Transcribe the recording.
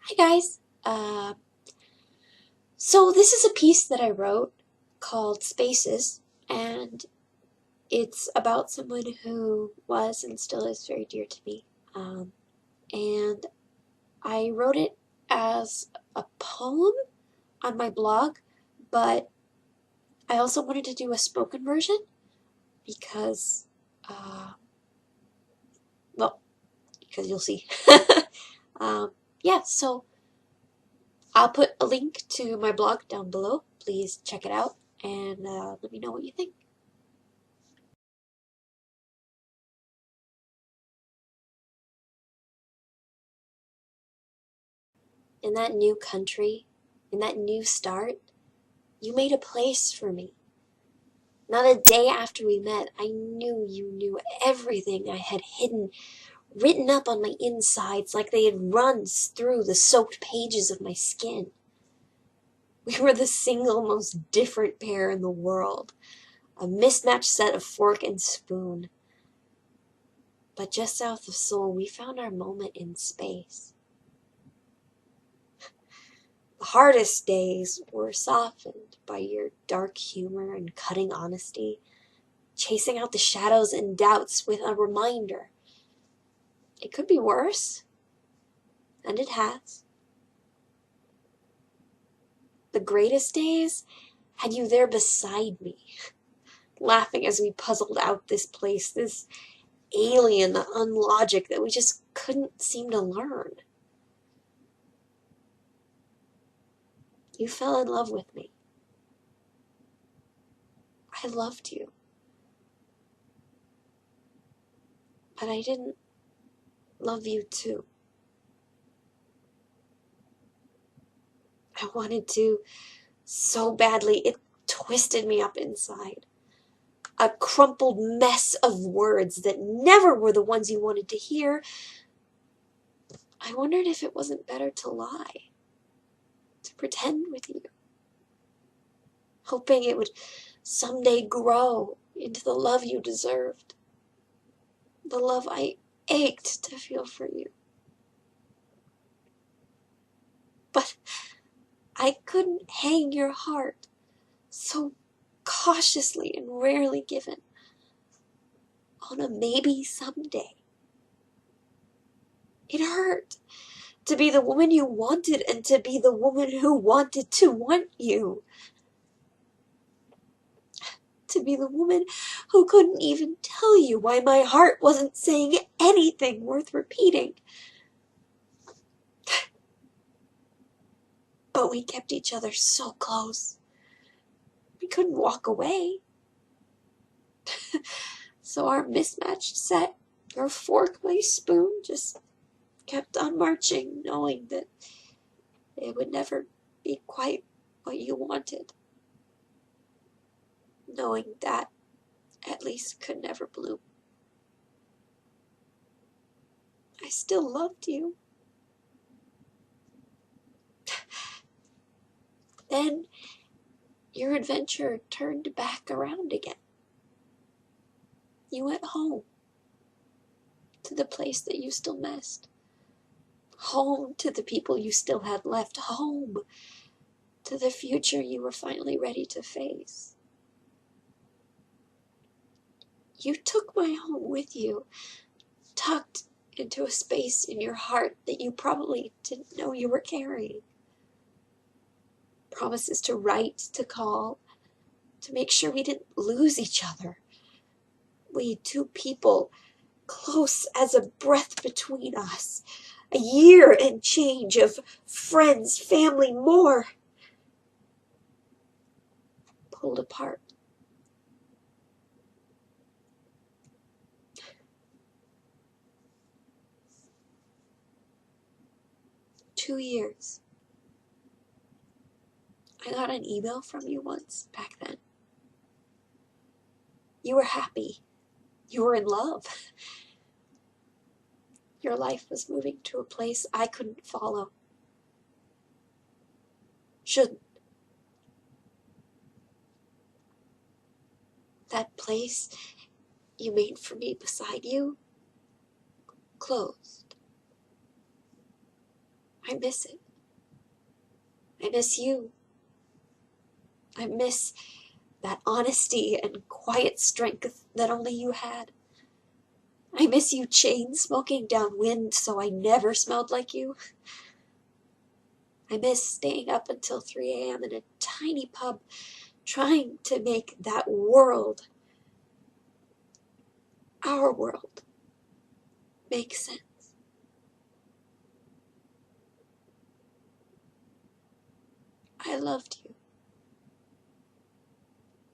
Hi guys. So this is a piece that I wrote called Spaces, and it's about someone who was and still is very dear to me. And I wrote it as a poem on my blog, but I also wanted to do a spoken version because, uh, well, because you'll see. um, yeah, so I'll put a link to my blog down below. Please check it out and let me know what you think. In that new country, in that new start, you made a place for me. Not a day after we met, I knew you knew everything I had hidden, written up on my insides like they had run through the soaked pages of my skin. We were the single most different pair in the world, a mismatched set of fork and spoon. But just south of Seoul, we found our moment in space. The hardest days were softened by your dark humor and cutting honesty, chasing out the shadows and doubts with a reminder. It could be worse, and it has. The greatest days had you there beside me, laughing as we puzzled out this place, this alien unlogic that we just couldn't seem to learn. You fell in love with me. I loved you. But I didn't love you too. I wanted to so badly, it twisted me up inside. A crumpled mess of words that never were the ones you wanted to hear. I wondered if it wasn't better to lie, to pretend with you, hoping it would someday grow into the love you deserved, the love I ached to feel for you. But I couldn't hang your heart, so cautiously and rarely given, on a maybe someday. It hurt to be the woman you wanted and to be the woman who wanted to want you. To be the woman who couldn't even tell you why my heart wasn't saying anything worth repeating. But we kept each other so close. We couldn't walk away. So our mismatched set, your fork, my spoon, just kept on marching, knowing that it would never be quite what you wanted. Knowing that at least could never bloom. I still loved you. Then your adventure turned back around again. You went home, to the place that you still missed. Home to the people you still had left. Home to the future you were finally ready to face. You took my home with you, tucked into a space in your heart that you probably didn't know you were carrying. Promises to write, to call, to make sure we didn't lose each other. We two people, close as a breath between us. A year and change of friends, family, more. Pulled apart. Two years. I got an email from you once back then. You were happy. You were in love. Your life was moving to a place I couldn't follow. Shouldn't. That place you made for me beside you closed. I miss it. I miss you. I miss that honesty and quiet strength that only you had. I miss you chain smoking downwind so I never smelled like you. I miss staying up until 3 a.m. in a tiny pub trying to make that world, our world, make sense. I loved you.